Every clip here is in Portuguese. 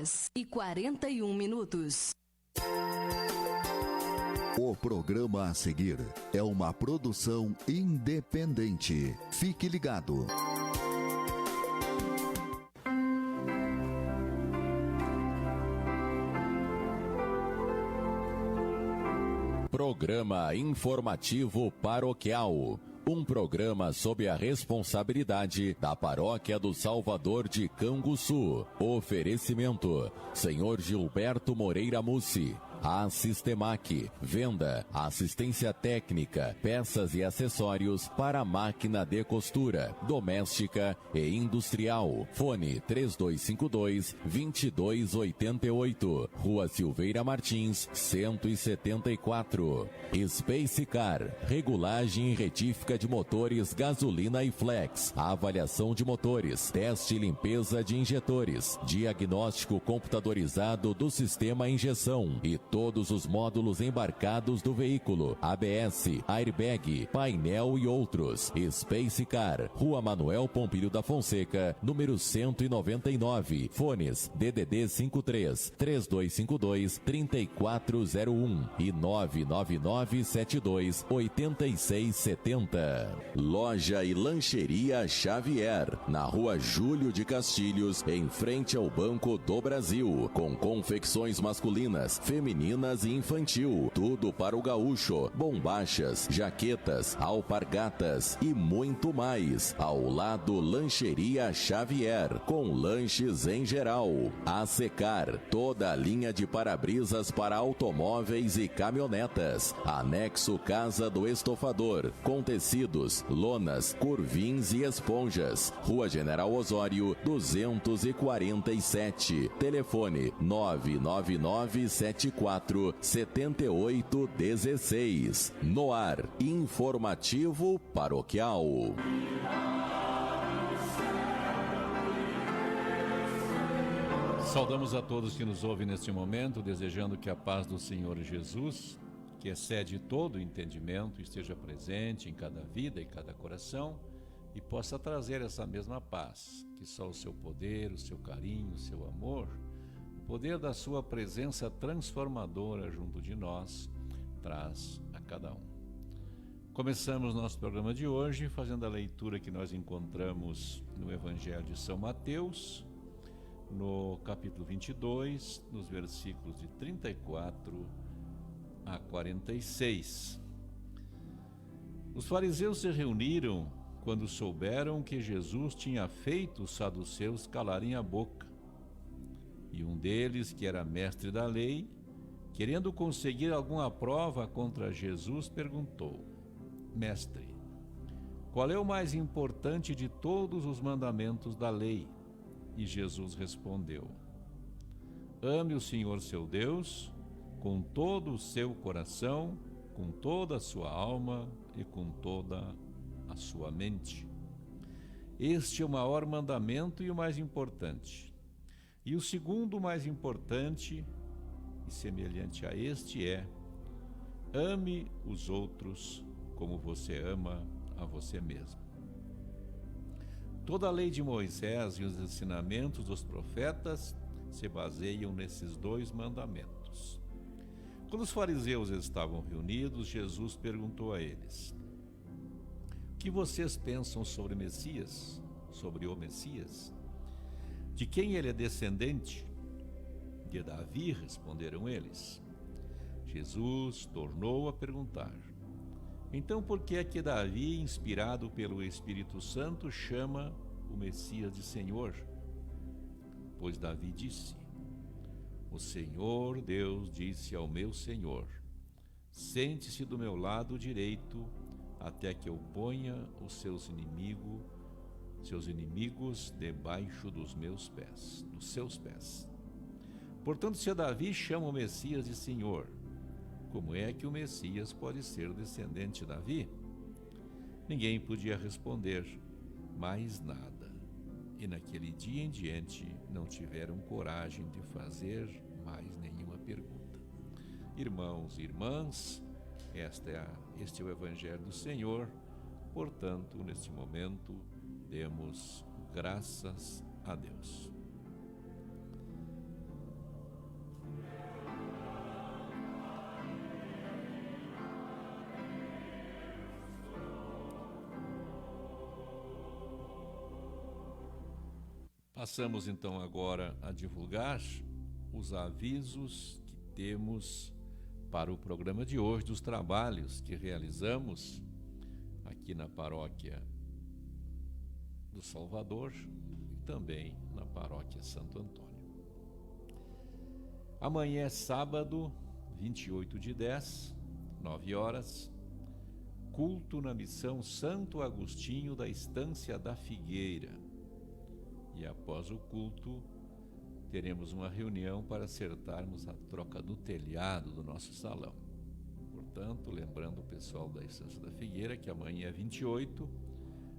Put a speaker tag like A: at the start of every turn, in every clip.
A: 6h41.
B: O programa a seguir é uma produção independente. Fique ligado.
C: Programa Informativo Paroquial. Um programa sob a responsabilidade da Paróquia do Salvador de Canguçu. Oferecimento: Senhor Gilberto Moreira Mussi. A Sistemac, venda, assistência técnica, peças e acessórios para máquina de costura, doméstica e industrial. Fone 3252-2288, Rua Silveira Martins, 174. Space Car, regulagem e retífica de motores gasolina e flex, avaliação de motores, teste e limpeza de injetores, diagnóstico computadorizado do sistema injeção e todos os módulos embarcados do veículo, ABS, airbag, painel e outros. Space Car, Rua Manuel Pompilho da Fonseca, número 199. Fones DDD 53-3252-3401 e 99972-8670. Loja e Lancheria Xavier, na Rua Júlio de Castilhos, em frente ao Banco do Brasil, com confecções masculinas, femininas e infantil, tudo para o gaúcho, bombachas, jaquetas, alpargatas e muito mais. Ao lado Lancheria Xavier, com lanches em geral. A Secar, toda a linha de para-brisas para automóveis e caminhonetas. Anexo Casa do Estofador, com tecidos, lonas, curvins e esponjas. Rua General Osório, 247. Telefone 999747816. No ar, Informativo Paroquial.
D: Saudamos a todos que nos ouvem neste momento, desejando que a paz do Senhor Jesus, que excede todo o entendimento, esteja presente em cada vida e cada coração e possa trazer essa mesma paz, que só o seu poder, o seu carinho, o seu amor, o poder da sua presença transformadora junto de nós, traz a cada um. Começamos nosso programa de hoje fazendo a leitura que nós encontramos no Evangelho de São Mateus, no capítulo 22, nos versículos de 34 a 46. Os fariseus se reuniram quando souberam que Jesus tinha feito os saduceus calarem a boca. E um deles, que era mestre da lei, querendo conseguir alguma prova contra Jesus, perguntou: Mestre, qual é o mais importante de todos os mandamentos da lei? E Jesus respondeu: Ame o Senhor seu Deus com todo o seu coração, com toda a sua alma e com toda a sua mente. Este é o maior mandamento e o mais importante. E o segundo mais importante e semelhante a este é: ame os outros como você ama a você mesmo. Toda a lei de Moisés e os ensinamentos dos profetas se baseiam nesses dois mandamentos. Quando os fariseus estavam reunidos, Jesus perguntou a eles: O que vocês pensam sobre Messias, sobre o Messias? De quem ele é descendente? De Davi, responderam eles. Jesus tornou a perguntar: Então por que é que Davi, inspirado pelo Espírito Santo, chama o Messias de Senhor? Pois Davi disse: O Senhor Deus disse ao meu Senhor: Sente-se do meu lado direito, até que eu ponha os seus inimigos debaixo dos meus pés, dos seus pés. Portanto, se Davi chama o Messias de Senhor, como é que o Messias pode ser descendente de Davi? Ninguém podia responder mais nada. E naquele dia em diante não tiveram coragem de fazer mais nenhuma pergunta. Irmãos e irmãs, este é o Evangelho do Senhor. Portanto, neste momento, demos graças a Deus. Passamos então agora a divulgar os avisos que temos para o programa de hoje, dos trabalhos que realizamos aqui na paróquia do Salvador e também na paróquia Santo Antônio. Amanhã é sábado, 28/10, 9 horas, culto na missão Santo Agostinho da Estância da Figueira. E após o culto, teremos uma reunião para acertarmos a troca do telhado do nosso salão. Portanto, lembrando o pessoal da Estância da Figueira que amanhã é 28,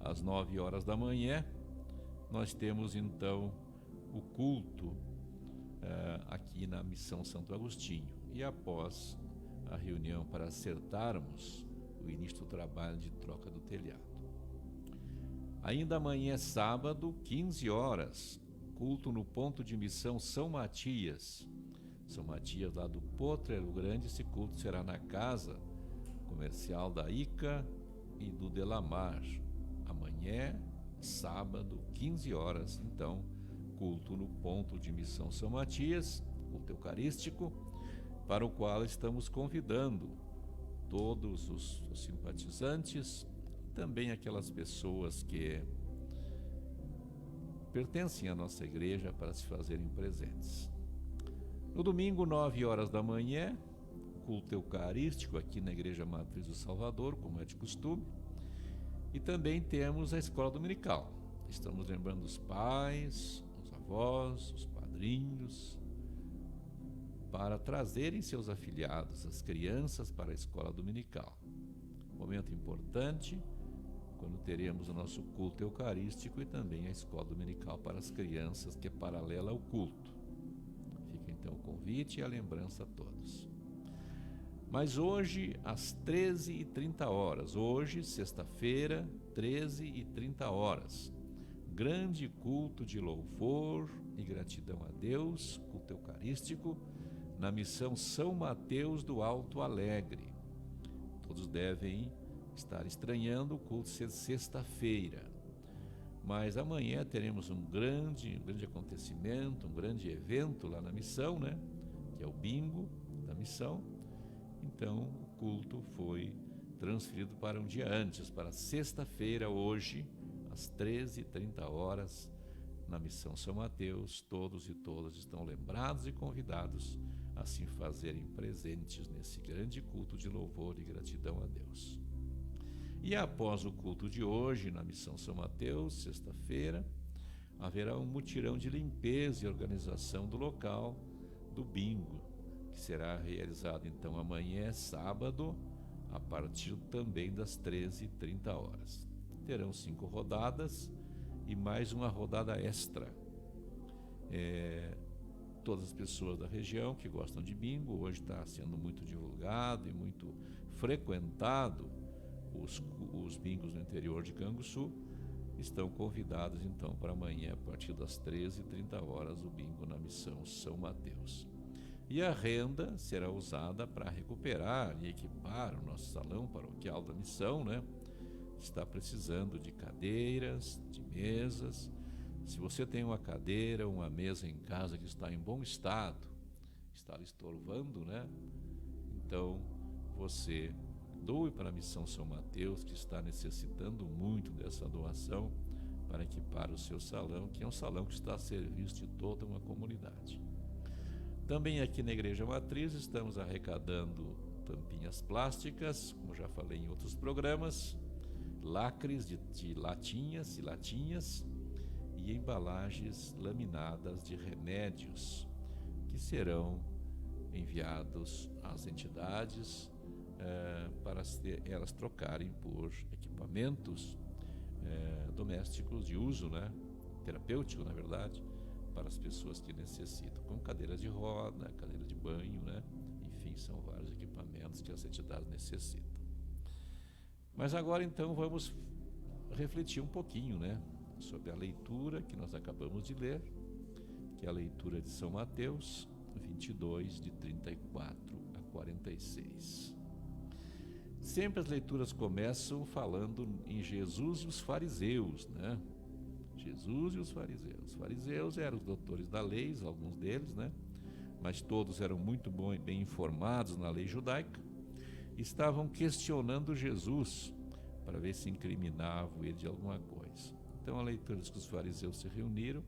D: às 9 horas da manhã, nós temos então o culto aqui na Missão Santo Agostinho. E após a reunião para acertarmos o início do trabalho de troca do telhado. Ainda amanhã é sábado, 15 horas, culto no ponto de missão São Matias. São Matias, lá do Potrero Grande. Esse culto será na casa comercial da ICA e do Delamar. Amanhã, sábado, 15 horas, então, culto no ponto de missão São Matias, culto eucarístico, para o qual estamos convidando todos os simpatizantes, também aquelas pessoas que pertencem à nossa igreja para se fazerem presentes. No domingo, 9 horas da manhã, culto eucarístico aqui na Igreja Matriz do Salvador, como é de costume, e também temos a escola dominical. Estamos lembrando os pais, os avós, os padrinhos, para trazerem seus afilhados, as crianças, para a escola dominical. Momento importante, quando teremos o nosso culto eucarístico e também a escola dominical para as crianças, que é paralela ao culto. Fica então o convite e a lembrança a todos. Mas hoje, às 13h30, hoje, sexta-feira, 13h30, grande culto de louvor e gratidão a Deus, culto eucarístico, na missão São Mateus do Alto Alegre. Todos devem estar estranhando o culto ser sexta-feira, mas amanhã teremos um grande acontecimento, um grande evento lá na missão, né? Que é o bingo da missão. Então o culto foi transferido para um dia antes, para sexta-feira, hoje, às 13h30, na missão São Mateus. Todos e todas estão lembrados e convidados a se fazerem presentes nesse grande culto de louvor e gratidão a Deus. E após o culto de hoje, na missão São Mateus, sexta-feira, haverá um mutirão de limpeza e organização do local do bingo, que será realizado então amanhã, sábado, a partir também das 13h30. Terão 5 rodadas e mais uma rodada extra. Todas as pessoas da região que gostam de bingo, hoje está sendo muito divulgado e muito frequentado os bingos no interior de Canguçu, estão convidados então para amanhã, a partir das 13h30, o bingo na missão São Mateus. E a renda será usada para recuperar e equipar o nosso salão paroquial da missão, né? Está precisando de cadeiras, de mesas. Se você tem uma cadeira, uma mesa em casa que está em bom estado, está estorvando, né? Então, você doe para a missão São Mateus, que está necessitando muito dessa doação para equipar o seu salão, que é um salão que está a serviço de toda uma comunidade. Também aqui na Igreja Matriz estamos arrecadando tampinhas plásticas, como já falei em outros programas, lacres de latinhas e latinhas e embalagens laminadas de remédios, que serão enviados às entidades para elas trocarem por equipamentos domésticos de uso, né? Terapêutico, na verdade, para as pessoas que necessitam, como cadeiras de roda, cadeira de banho, né? Enfim, são vários equipamentos que as entidades necessitam. Mas agora então vamos refletir um pouquinho, né, sobre a leitura que nós acabamos de ler, que é a leitura de São Mateus 22, de 34 a 46. Sempre as leituras começam falando em Jesus e os fariseus, né? Jesus e os fariseus. Os fariseus eram os doutores da lei, alguns deles, né? Mas todos eram muito bem informados na lei judaica. Estavam questionando Jesus para ver se incriminavam ele de alguma coisa. Então a leitura diz que os fariseus se reuniram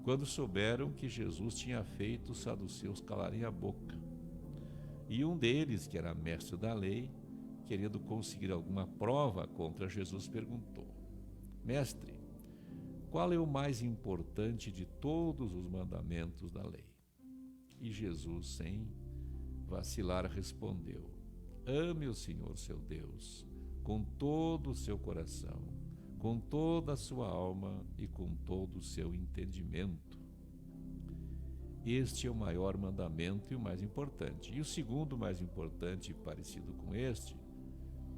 D: quando souberam que Jesus tinha feito os saduceus calarem a boca. E um deles, que era mestre da lei, querendo conseguir alguma prova contra Jesus, perguntou: Mestre, qual é o mais importante de todos os mandamentos da lei? E Jesus, sem vacilar, respondeu: Ame o Senhor seu Deus com todo o seu coração, com toda a sua alma e com todo o seu entendimento. Este é o maior mandamento e o mais importante. E o segundo mais importante e parecido com este: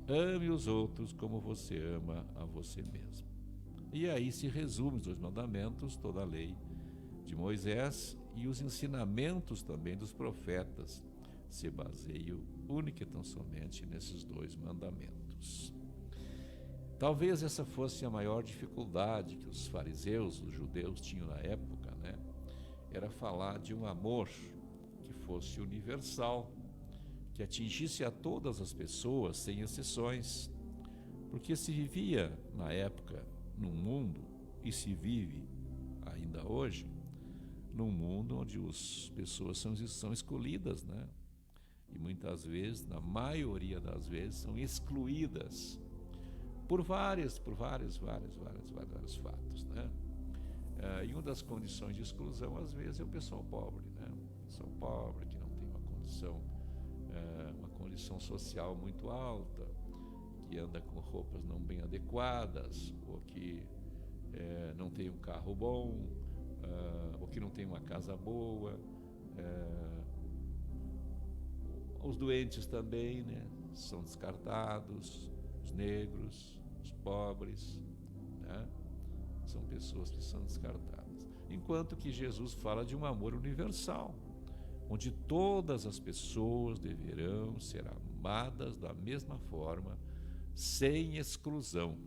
D: ame os outros como você ama a você mesmo. E aí se resume os 2 mandamentos, toda a lei de Moisés e os ensinamentos também dos profetas se baseiam única e tão somente nesses 2 mandamentos. Talvez essa fosse a maior dificuldade que os fariseus, os judeus, tinham na época, né? Era falar de um amor que fosse universal, que atingisse a todas as pessoas, sem exceções, porque se vivia na época num mundo, e se vive ainda hoje, num mundo onde as pessoas são escolhidas, né? E muitas vezes, na maioria das vezes, são excluídas por vários fatos, né? E uma das condições de exclusão, às vezes, é o pessoal pobre, né? O pessoal pobre que não tem uma condição social muito alta, que anda com roupas não bem adequadas, ou que não tem um carro bom, ou que não tem uma casa boa. Os doentes também, né? São descartados, os negros, os pobres, né? São pessoas que são descartadas. Enquanto que Jesus fala de um amor universal, onde todas as pessoas deverão ser amadas da mesma forma, sem exclusão.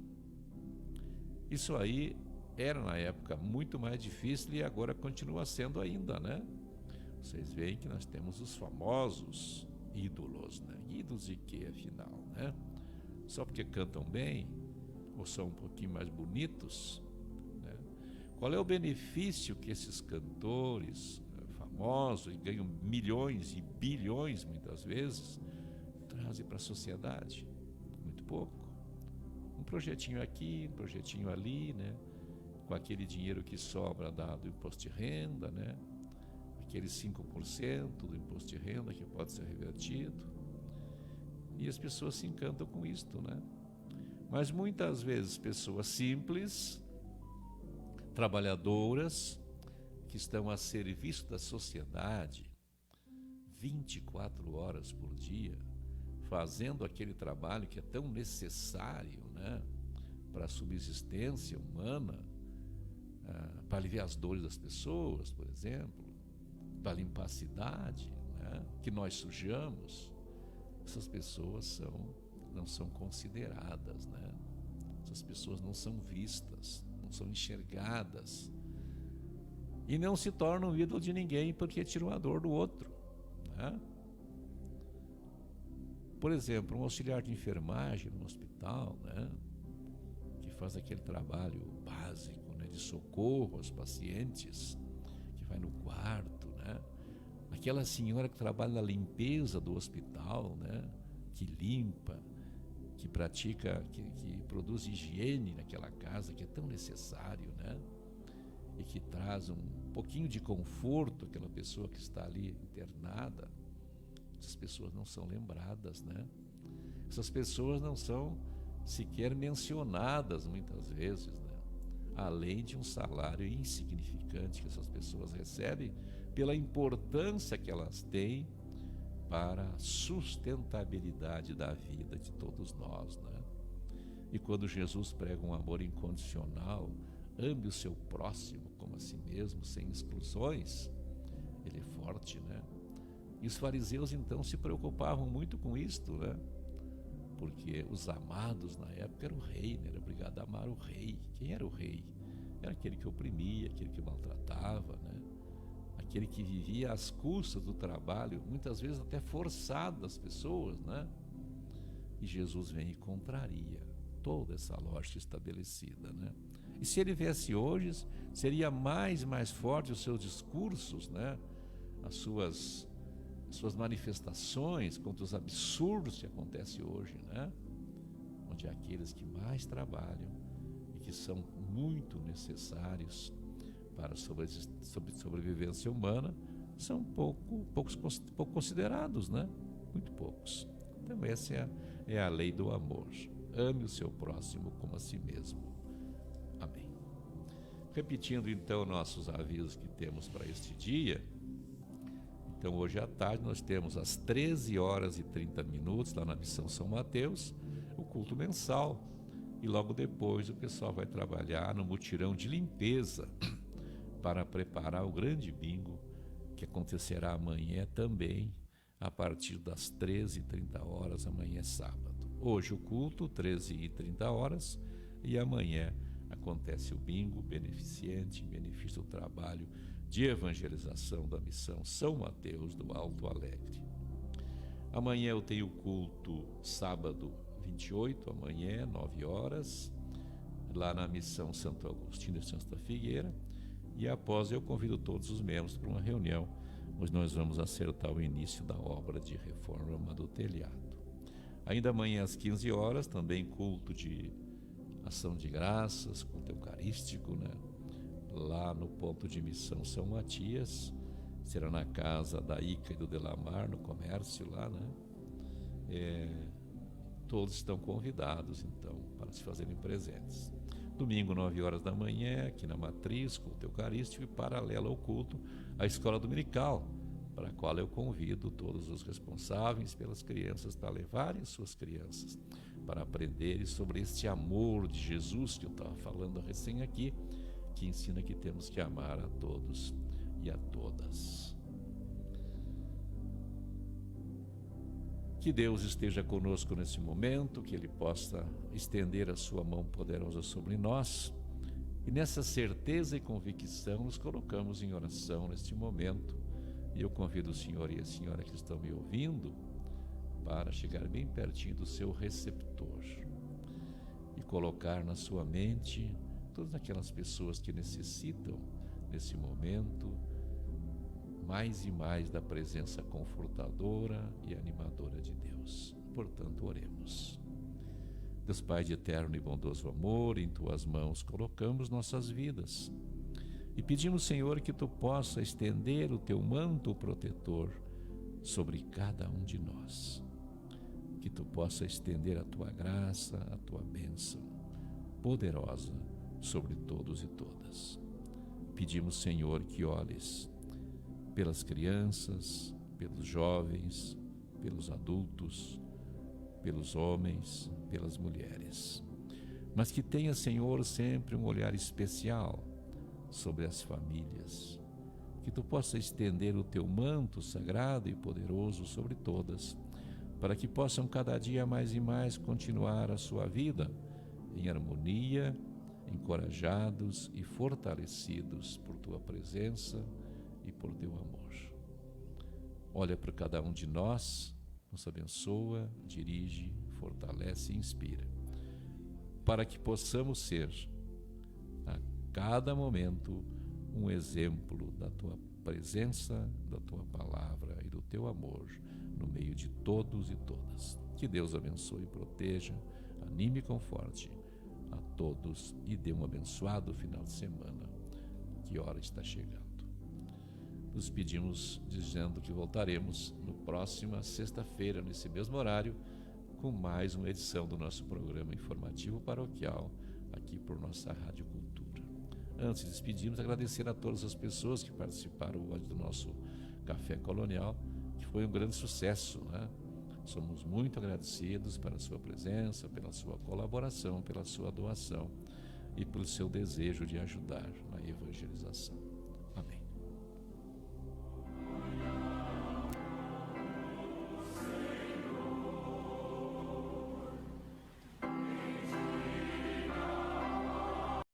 D: Isso aí era na época muito mais difícil e agora continua sendo ainda, né? Vocês veem que nós temos os famosos ídolos, né? Ídolos de quê, afinal, né? Só porque cantam bem ou são um pouquinho mais bonitos, né? Qual é o benefício que esses cantores famosos, e ganham milhões e bilhões muitas vezes, trazem para a sociedade? Muito pouco. Um projetinho aqui, um projetinho ali, né? Com aquele dinheiro que sobra dado do imposto de renda, né? Aqueles 5% do imposto de renda que pode ser revertido. E as pessoas se encantam com isto, né? Mas muitas vezes pessoas simples, trabalhadoras, que estão a serviço da sociedade 24 horas por dia, fazendo aquele trabalho que é tão necessário, né, para a subsistência humana, para aliviar as dores das pessoas, por exemplo, para limpar a cidade, né, que nós sujamos. Essas pessoas não são consideradas, né? Essas pessoas não são vistas, não são enxergadas e não se tornam ídolo de ninguém porque tiram a dor do outro, né? Por exemplo, um auxiliar de enfermagem no hospital, né, que faz aquele trabalho básico, né, de socorro aos pacientes, que vai no quarto, né? Aquela senhora que trabalha na limpeza do hospital, né, que limpa, que pratica, que produz higiene naquela casa, que é tão necessário, né? E que traz um pouquinho de conforto àquela pessoa que está ali internada. Essas pessoas não são lembradas, né? Essas pessoas não são sequer mencionadas muitas vezes, né? Além de um salário insignificante que essas pessoas recebem pela importância que elas têm para a sustentabilidade da vida de todos nós, né? E quando Jesus prega um amor incondicional, ame o seu próximo como a si mesmo, sem exclusões, ele é forte, né? E os fariseus então se preocupavam muito com isto, né? Porque os amados na época era o rei, né? Era obrigado a amar o rei. Quem era o rei? era aquele que oprimia, aquele que maltratava, né? Aquele que vivia às custas do trabalho, muitas vezes até forçado das pessoas, né? E Jesus vem e contraria toda essa lógica estabelecida, né? E se ele viesse hoje, seria mais forte os seus discursos, né? As suas manifestações contra os absurdos que acontecem hoje, né? Onde aqueles que mais trabalham e que são muito necessários para a sobrevivência humana são pouco considerados, né? Muito poucos. Então essa é a lei do amor. Ame o seu próximo como a si mesmo. Amém. Repetindo então nossos avisos que temos para este dia. Então hoje à tarde nós temos às 13h30 lá na Missão São Mateus, o culto mensal. E logo depois o pessoal vai trabalhar no mutirão de limpeza para preparar o grande bingo que acontecerá amanhã também, a partir das 13h30, amanhã é sábado. Hoje o culto, 13h30, e amanhã acontece o bingo beneficente, em benefício do trabalho de evangelização da Missão São Mateus do Alto Alegre. Amanhã eu tenho culto sábado 28, amanhã, 9h, lá na Missão Santo Agostinho de Santa Figueira, e após eu convido todos os membros para uma reunião, onde nós vamos acertar o início da obra de reforma do telhado. Ainda amanhã às 15h, também culto de ação de graças, culto eucarístico, né? Lá no ponto de missão São Matias, será na casa da Ica e do Delamar, no comércio lá, né? Todos estão convidados, então, para se fazerem presentes. Domingo, 9h, aqui na Matriz, culto eucarístico, e paralelo ao culto, a escola dominical, para a qual eu convido todos os responsáveis pelas crianças para levarem suas crianças, para aprenderem sobre este amor de Jesus que eu estava falando recém aqui, que ensina que temos que amar a todos e a todas. Que Deus esteja conosco nesse momento, que Ele possa estender a sua mão poderosa sobre nós, e nessa certeza e convicção nos colocamos em oração neste momento. E eu convido o senhor e a senhora que estão me ouvindo para chegar bem pertinho do seu receptor e colocar na sua mente todas aquelas pessoas que necessitam, nesse momento, mais e mais da presença confortadora e animadora de Deus. Portanto, oremos. Deus Pai de eterno e bondoso amor, em Tuas mãos colocamos nossas vidas e pedimos, Senhor, que Tu possa estender o Teu manto protetor sobre cada um de nós, que Tu possa estender a Tua graça, a Tua bênção poderosa sobre todos e todas. Pedimos, Senhor, que olhes pelas crianças, pelos jovens, pelos adultos, pelos homens, pelas mulheres, mas que tenha, Senhor, sempre um olhar especial sobre as famílias, que Tu possa estender o Teu manto sagrado e poderoso sobre todas, para que possam cada dia mais e mais continuar a sua vida em harmonia, encorajados e fortalecidos por Tua presença e por Teu amor. Olha para cada um de nós, nos abençoa, dirige, fortalece e inspira, para que possamos ser, a cada momento, um exemplo da Tua presença, da Tua palavra e do Teu amor no meio de todos e todas. Que Deus abençoe e proteja, anime e conforte a todos e dê um abençoado final de semana. Que hora está chegando. Nos pedimos dizendo que voltaremos no próxima sexta-feira, nesse mesmo horário, com mais uma edição do nosso programa informativo paroquial, aqui por nossa Rádio Cultura. Antes de despedirmos, agradecer a todas as pessoas que participaram hoje do nosso Café Colonial, que foi um grande sucesso, né? Somos muito agradecidos pela sua presença, pela sua colaboração, pela sua doação e pelo seu desejo de ajudar na evangelização.